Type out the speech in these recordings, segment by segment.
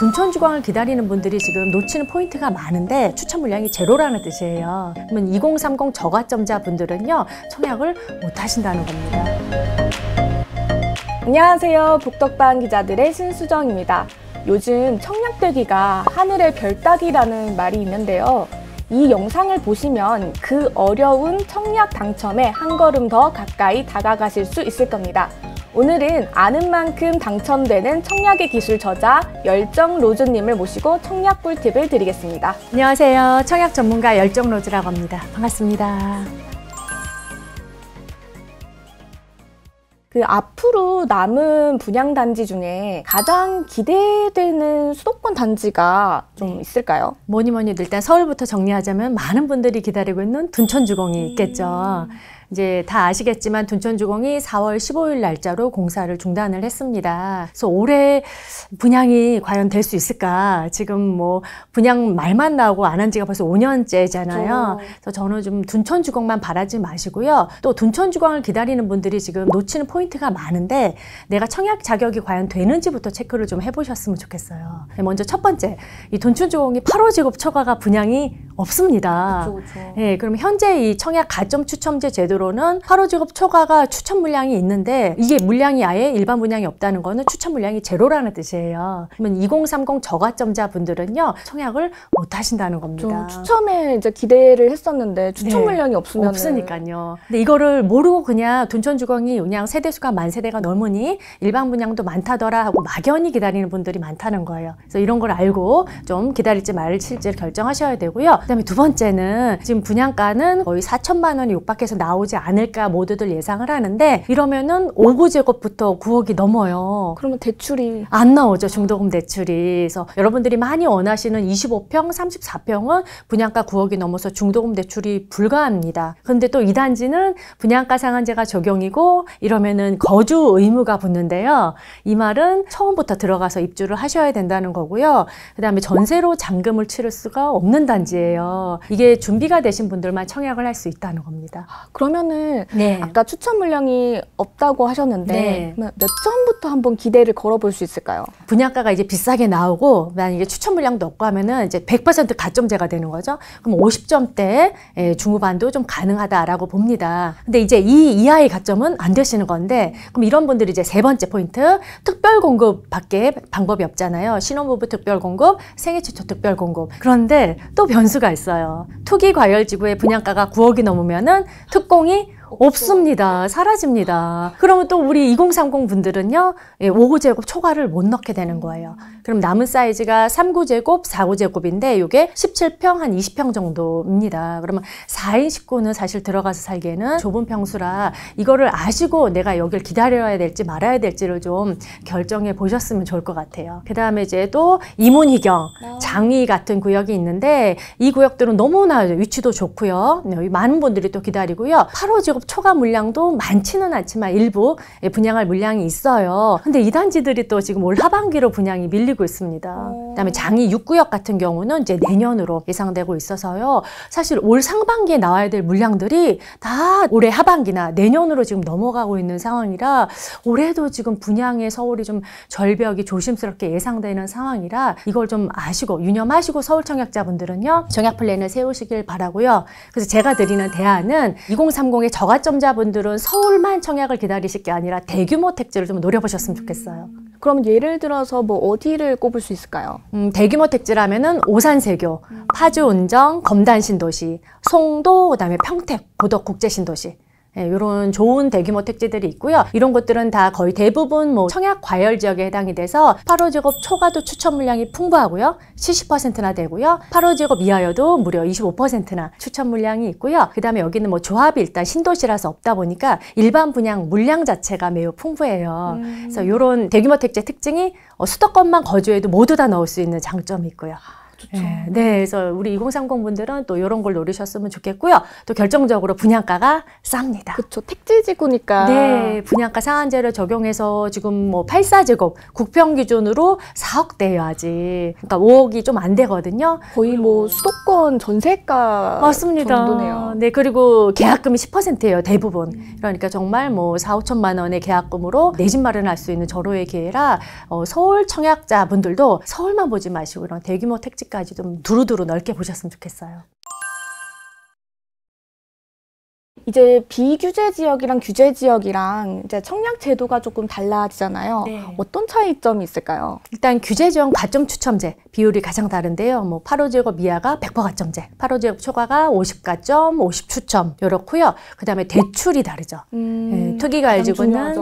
둔촌주광을 기다리는 분들이 지금 놓치는 포인트가 많은데 추천 물량이 제로라는 뜻이에요. 그러면 2030 저가점자 분들은요, 청약을 못 하신다는 겁니다. 안녕하세요. 북덕방 기자들의 신수정입니다. 요즘 청약되기가 하늘의 별 따기라는 말이 있는데요. 이 영상을 보시면 그 어려운 청약 당첨에 한 걸음 더 가까이 다가가실 수 있을 겁니다. 오늘은 아는 만큼 당첨되는 청약의 기술 저자 열정로즈님을 모시고 청약 꿀팁을 드리겠습니다. 안녕하세요. 청약 전문가 열정로즈라고 합니다. 반갑습니다. 앞으로 남은 분양단지 중에 가장 기대되는 수도권 단지가 좀 있을까요? 뭐니 일단 서울부터 정리하자면 많은 분들이 기다리고 있는 둔촌주공이 있겠죠. 이제 다 아시겠지만 둔촌주공이 4월 15일 날짜로 공사를 중단을 했습니다. 그래서 올해 분양이 과연 될 수 있을까? 지금 뭐 분양 말만 나오고 안 한 지가 벌써 5년째잖아요. 그래서 저는 좀 둔촌주공만 바라지 마시고요. 또 둔촌주공을 기다리는 분들이 지금 놓치는 포인트가 많은데 내가 청약 자격이 과연 되는지부터 체크를 좀 해보셨으면 좋겠어요. 먼저 첫 번째, 이 둔촌주공이 8호 제곱 초과가 분양이 없습니다. 그렇죠. 네, 그럼 현재 이 청약 가점 추첨제 제도로는 8호 제곱 초과가 추천 물량이 있는데 이게 물량이 아예 일반 분양이 없다는 거는 추천 물량이 제로라는 뜻이에요. 그러면 2030 저가점자 분들은요, 청약을 못 하신다는 겁니다. 추첨에 이제 기대를 했었는데 추천 물량이 없으면 없으니까요. 근데 이거를 모르고 그냥 둔촌주공이 그냥 세대수가 10,000세대가 넘으니 일반 분양도 많다더라 하고 막연히 기다리는 분들이 많다는 거예요. 그래서 이런 걸 알고 좀 기다릴지 말지를 결정하셔야 되고요. 그다음에 두 번째는 지금 분양가는 거의 4천만 원이 육박해서 나오지 않을까 모두들 예상을 하는데 이러면은 5구제곱부터 9억이 넘어요. 그러면 대출이 안 나오죠. 중도금 대출이. 그래서 여러분들이 많이 원하시는 25평, 34평은 분양가 9억이 넘어서 중도금 대출이 불가합니다. 근데 또 이 단지는 분양가 상한제가 적용이고 이러면은 거주 의무가 붙는데요. 이 말은 처음부터 들어가서 입주를 하셔야 된다는 거고요. 그다음에 전세로 잔금을 치를 수가 없는 단지예요. 이게 준비가 되신 분들만 청약을 할 수 있다는 겁니다. 그러면은 아까 추천 물량이 없다고 하셨는데 몇 점부터 한번 기대를 걸어볼 수 있을까요? 분양가가 이제 비싸게 나오고 만약에 추천 물량도 없고 하면은 이제 100% 가점제가 되는 거죠. 그럼 50점대 중후반도 좀 가능하다라고 봅니다. 근데 이제 이 이하의 가점은 안 되시는 건데 그럼 이런 분들이 이제 세 번째 포인트, 특별 공급밖에 방법이 없잖아요. 신혼부부 특별 공급, 생애 최초 특별 공급. 그런데 또 변수가 있어요. 투기 과열지구의 분양가가 9억이 넘으면은 특공이 없습니다. 사라집니다. 그러면 또 우리 2030 분들은요, 5구제곱 초과를 못 넣게 되는 거예요. 그럼 남은 사이즈가 3구제곱, 4구제곱인데 이게 17평, 한 20평 정도입니다. 그러면 4인 식구는 사실 들어가서 살기에는 좁은 평수라 이거를 아시고 내가 여길 기다려야 될지 말아야 될지를 좀 결정해 보셨으면 좋을 것 같아요. 그 다음에 이제 또 이문희경, 장위 같은 구역이 있는데 이 구역들은 너무나 위치도 좋고요. 많은 분들이 또 기다리고요. 8호 제곱 초과 물량도 많지는 않지만 일부 분양할 물량이 있어요. 근데 이 단지들이 또 지금 올 하반기로 분양이 밀리고 있습니다. 그다음에 장이 6구역 같은 경우는 이제 내년으로 예상되고 있어서요. 사실 올 상반기에 나와야 될 물량들이 다 올해 하반기나 내년으로 지금 넘어가고 있는 상황이라 올해도 지금 분양의 서울이 좀 절벽이 조심스럽게 예상되는 상황이라 이걸 좀 아시고 유념하시고 서울 청약자분들은요, 청약 플랜을 세우시길 바라고요. 그래서 제가 드리는 대안은 2030의 저가점자분들은 서울만 청약을 기다리실 게 아니라 대규모 택지를 좀 노려보셨으면 좋겠어요. 그럼 예를 들어서 뭐 어디를 꼽을 수 있을까요? 대규모 택지라면은 오산세교, 파주 운정, 검단 신도시, 송도, 그다음에 평택, 고덕 국제신도시. 이런 좋은 대규모 택지들이 있고요. 이런 곳들은 다 거의 대부분 뭐 청약 과열 지역에 해당이 돼서 8호 제곱 초과도 추천 물량이 풍부하고요. 70%나 되고요. 8호 제곱 이하여도 무려 25%나 추천 물량이 있고요. 그 다음에 여기는 뭐 조합이 일단 신도시라서 없다 보니까 일반 분양 물량 자체가 매우 풍부해요. 그래서 이런 대규모 택지 특징이 수도권만 거주해도 모두 다 넣을 수 있는 장점이 있고요. 좋죠. 네, 그래서 우리 2030 분들은 또 이런 걸 노리셨으면 좋겠고요. 또 결정적으로 분양가가 쌉니다. 그렇죠. 택지지구니까. 네, 분양가 상한제를 적용해서 지금 뭐 84제곱 국평 기준으로 4억대여야지. 그러니까 5억이 좀 안 되거든요. 거의 뭐 수도권 전세가 맞습니다. 정도네요. 네, 그리고 계약금이 10%예요, 대부분. 그러니까 정말 뭐 4, 5천만 원의 계약금으로 내 집 마련할 수 있는 절호의 기회라 서울 청약자분들도 서울만 보지 마시고 이런 대규모 택지까지 좀 두루두루 넓게 보셨으면 좋겠어요. 이제 비규제 지역이랑 규제 지역이랑 이제 청약 제도가 조금 달라지잖아요. 네. 어떤 차이점이 있을까요? 일단 규제 지역 가점 추첨제 비율이 가장 다른데요. 뭐 8호제곱 이하가 100% 가점제, 8호제곱 초과가 50가점, 50 추첨 이렇고요. 그다음에 대출이 다르죠. 투기과열지구는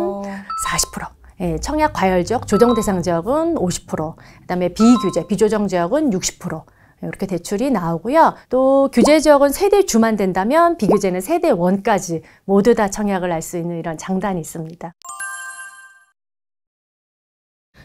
40%. 청약 과열 지역, 조정 대상 지역은 50%. 그다음에 비규제, 비조정 지역은 60%. 이렇게 대출이 나오고요. 또 규제 지역은 세대 주만 된다면 비규제는 세대 원까지 모두 다 청약을 할 수 있는 이런 장단이 있습니다.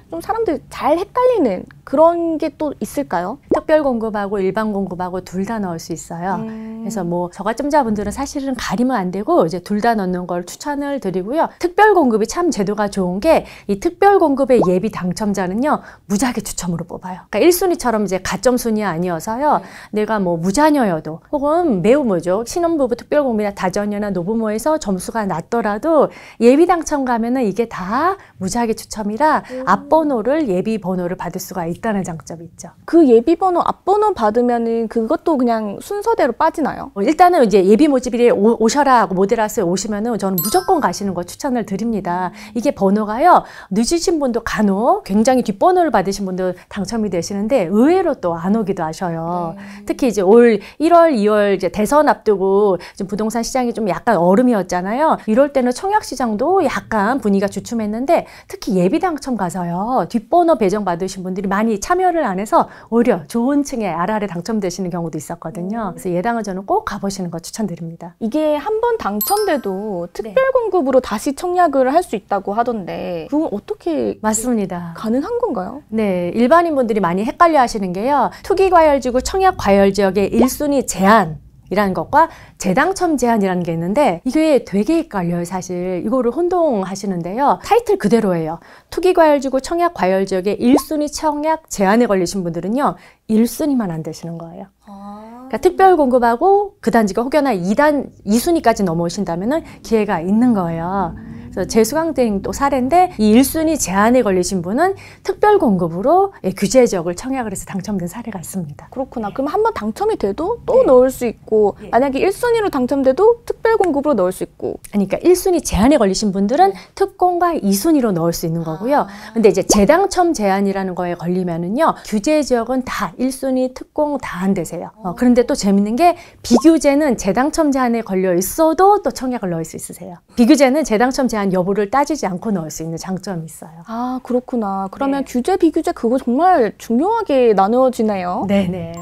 좀 사람들 잘 헷갈리는 그런 게 또 있을까요? 특별 공급하고 일반 공급하고 둘 다 넣을 수 있어요. 그래서 뭐 저가점자분들은 사실은 가리면 안 되고 이제 둘 다 넣는 걸 추천을 드리고요. 특별 공급이 참 제도가 좋은 게 이 특별 공급의 예비 당첨자는요 무작위 추첨으로 뽑아요. 그러니까 1순위처럼 이제 가점 순위 아니어서요. 내가 뭐 무자녀여도 혹은 매우 뭐죠 신혼부부 특별 공급이나 다자녀나 노부모에서 점수가 낮더라도 예비 당첨 가면은 이게 다 무작위 추첨이라 앞번호를 예비 번호를 받을 수가 있다는 장점이 있죠. 그 예비 번호 앞번호 받으면은 그것도 그냥 순서대로 빠지나요? 일단은 이제 예비 모집일에 오셔라 하고 모델하우스에 오시면은 저는 무조건 가시는 거 추천을 드립니다. 이게 번호가요 늦으신 분도 간혹 굉장히 뒷번호를 받으신 분도 당첨이 되시는데 의외로 또 안 오기도 하셔요. 특히 이제 올 1월, 2월 이제 대선 앞두고 지금 부동산 시장이 좀 약간 얼음이었잖아요. 이럴 때는 청약 시장도 약간 분위기가 주춤했는데 특히 예비 당첨 가서요 뒷번호 배정 받으신 분들이 많이 참여를 안 해서 오히려 좋은 층에 아라레 당첨되시는 경우도 있었거든요. 그래서 예당을 저는 꼭 가보시는 거 추천드립니다. 이게 한 번 당첨돼도 특별 공급으로 다시 청약을 할 수 있다고 하던데 그건 어떻게 맞습니다. 가능한 건가요? 네, 일반인 분들이 많이 헷갈려 하시는 게요. 투기과열지구 청약과열지역의 1순위 제한 이라는 것과 재당첨 제한이라는 게 있는데 이게 되게 헷갈려요. 사실 이거를 혼동하시는데요. 타이틀 그대로예요. 투기과열지구 청약과열지역의 1순위 청약 제한에 걸리신 분들은요 1순위만 안 되시는 거예요. 그러니까 특별 공급하고 그 단지가 혹여나 2순위까지 넘어오신다면 기회가 있는 거예요. 그래서 재수강생 또 사례인데 이 1순위 제한에 걸리신 분은 특별 공급으로 규제 지역을 청약을 해서 당첨된 사례가 있습니다. 그렇구나. 그럼 한 번 당첨이 돼도 또 넣을 수 있고 만약에 1순위로 당첨돼도 특별 공급으로 넣을 수 있고 그러니까 1순위 제한에 걸리신 분들은 특공과 2순위로 넣을 수 있는 거고요. 근데 이제 재당첨 제한이라는 거에 걸리면은요 규제 지역은 다 1순위 특공 다 안 되세요. 그런데 또 재밌는 게 비규제는 재당첨 제한에 걸려 있어도 또 청약을 넣을 수 있으세요. 비규제는 재당첨 제한 여부를 따지지 않고 넣을 수 있는 장점이 있어요. 아 그렇구나. 그러면 규제 비규제 그거 정말 중요하게 나누어지네요. 네네.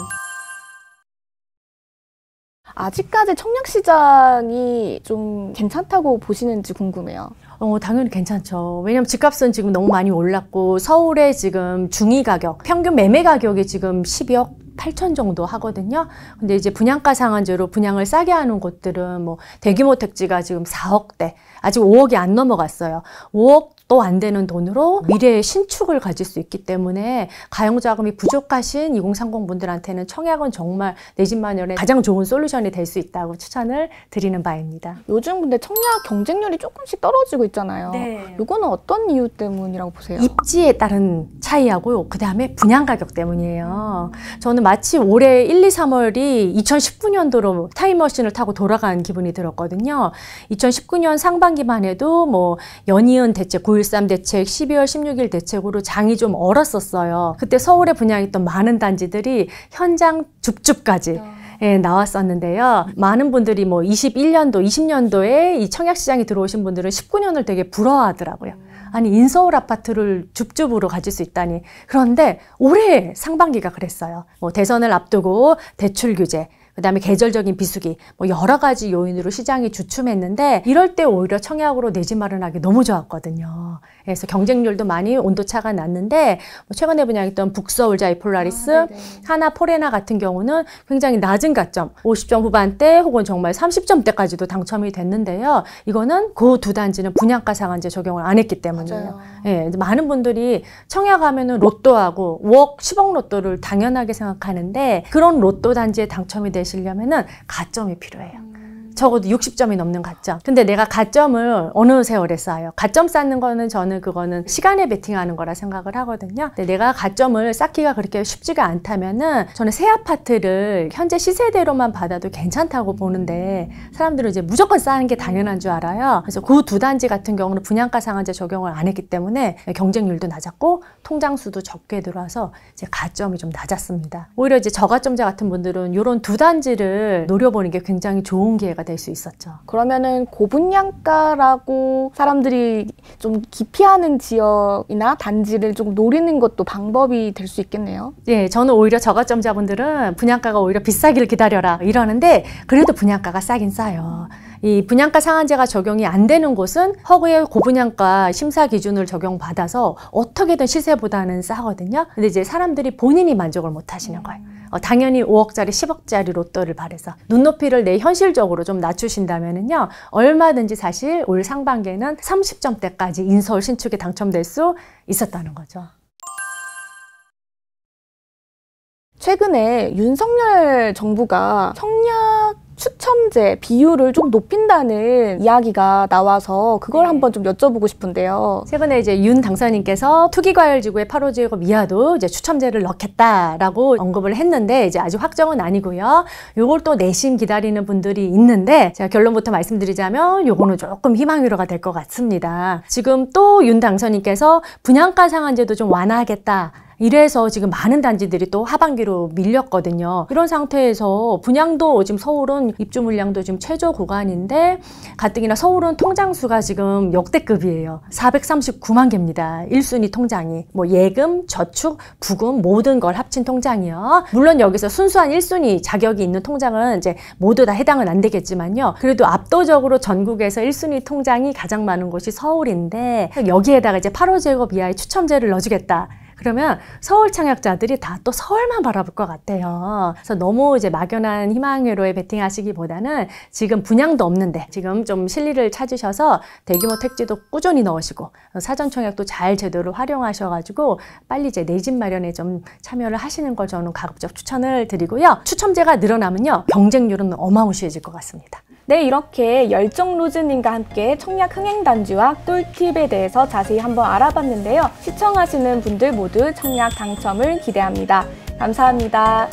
아직까지 청약 시장이 좀 괜찮다고 보시는지 궁금해요. 당연히 괜찮죠. 왜냐면 집값은 지금 너무 많이 올랐고 서울의 지금 중위 가격, 평균 매매 가격이 지금 12억 8천 정도 하거든요. 근데 이제 분양가 상한제로 분양을 싸게 하는 곳들은 뭐 대규모 택지가 지금 4억대, 아직 5억이 안 넘어갔어요. 5억도 안 되는 돈으로 미래의 신축을 가질 수 있기 때문에 가용자금이 부족하신 2030 분들한테는 청약은 정말 내 집 마련에 가장 좋은 솔루션이 될 수 있다고 추천을 드리는 바입니다. 요즘 근데 청약 경쟁률이 조금씩 떨어지고 있잖아요. 네. 이거는 어떤 이유 때문이라고 보세요? 입지에 따른 차이하고요. 그 다음에 분양 가격 때문이에요. 저는 마치 올해 1, 2, 3월이 2019년도로 타임머신을 타고 돌아간 기분이 들었거든요. 2019년 상반기만 해도 뭐 연이은 대책, 9.13 대책, 12월 16일 대책으로 장이 좀 얼었었어요. 그때 서울에 분양했던 많은 단지들이 현장 줍줍까지 나왔었는데요. 많은 분들이 뭐 21년도, 20년도에 이 청약시장에 들어오신 분들은 19년을 되게 부러워하더라고요. 아니 인서울 아파트를 줍줍으로 가질 수 있다니. 그런데 올해 상반기가 그랬어요. 뭐 대선을 앞두고 대출 규제, 그다음에 계절적인 비수기, 뭐 여러 가지 요인으로 시장이 주춤했는데 이럴 때 오히려 청약으로 내 집 마련하기 너무 좋았거든요. 그래서 경쟁률도 많이 온도차가 났는데 뭐 최근에 분양했던 북서울 자이폴라리스, 하나 포레나 같은 경우는 굉장히 낮은 가점, 50점 후반대 혹은 정말 30점대까지도 당첨이 됐는데요. 이거는 그 두 단지는 분양가 상한제 적용을 안 했기 때문이에요. 예, 많은 분들이 청약하면은 로또하고 5억, 10억 로또를 당연하게 생각하는데 그런 로또 단지에 당첨이 되시려면은 가점이 필요해요. 적어도 60점이 넘는 가점. 근데 내가 가점을 어느 세월에 쌓아요? 가점 쌓는 거는 저는 그거는 시간에 베팅하는 거라 생각을 하거든요. 근데 내가 가점을 쌓기가 그렇게 쉽지가 않다면은 저는 새 아파트를 현재 시세대로만 받아도 괜찮다고 보는데 사람들은 이제 무조건 쌓는 게 당연한 줄 알아요. 그래서 그 두 단지 같은 경우는 분양가 상한제 적용을 안 했기 때문에 경쟁률도 낮았고 통장 수도 적게 들어와서 이제 가점이 좀 낮았습니다. 오히려 이제 저가점자 같은 분들은 이런 두 단지를 노려보는 게 굉장히 좋은 기회가 될 수 있었죠. 그러면은 고분양가라고 사람들이 좀 기피하는 지역이나 단지를 좀 노리는 것도 방법이 될 수 있겠네요. 예, 저는 오히려 저가점자분들은 분양가가 오히려 비싸기를 기다려라 이러는데 그래도 분양가가 싸긴 싸요. 이 분양가 상한제가 적용이 안 되는 곳은 허구의 고분양가 심사 기준을 적용받아서 어떻게든 시세보다는 싸거든요. 근데 이제 사람들이 본인이 만족을 못 하시는 거예요. 당연히 5억짜리, 10억짜리 로또를 바래서 눈높이를 내 현실적으로 좀 낮추신다면은요, 얼마든지 사실 올 상반기에는 30점대까지 인서울 신축에 당첨될 수 있었다는 거죠. 최근에 윤석열 정부가 청약 추첨제 비율을 좀 높인다는 이야기가 나와서 그걸 한번 좀 여쭤보고 싶은데요. 최근에 이제 윤 당선인께서 투기과열지구의 8호 지역 이하도 이제 추첨제를 넣겠다라고 언급을 했는데 이제 아직 확정은 아니고요. 요걸 또 내심 기다리는 분들이 있는데 제가 결론부터 말씀드리자면 요거는 조금 희망회로가 될 것 같습니다. 지금 또 윤 당선인께서 분양가 상한제도 좀 완화하겠다. 이래서 지금 많은 단지들이 또 하반기로 밀렸거든요. 이런 상태에서 분양도 지금 서울은 입주 물량도 지금 최저 구간인데 가뜩이나 서울은 통장수가 지금 역대급이에요. 439만 개입니다. 1순위 통장이. 뭐 예금, 저축, 부금 모든 걸 합친 통장이요. 물론 여기서 순수한 1순위 자격이 있는 통장은 이제 모두 다 해당은 안 되겠지만요. 그래도 압도적으로 전국에서 1순위 통장이 가장 많은 곳이 서울인데 여기에다가 이제 8호 제곱 이하의 추첨제를 넣어주겠다. 그러면 서울 청약자들이 다 또 서울만 바라볼 것 같아요. 그래서 너무 이제 막연한 희망회로에 베팅하시기보다는 지금 분양도 없는데 지금 좀 실리를 찾으셔서 대규모 택지도 꾸준히 넣으시고 사전 청약도 잘 제대로 활용하셔가지고 빨리 이제 내 집 마련에 좀 참여를 하시는 걸 저는 가급적 추천을 드리고요. 추첨제가 늘어나면요 경쟁률은 어마무시해질 것 같습니다. 네, 이렇게 열정로즈님과 함께 청약 흥행단지와 꿀팁에 대해서 자세히 한번 알아봤는데요. 시청하시는 분들 모두 청약 당첨을 기대합니다. 감사합니다.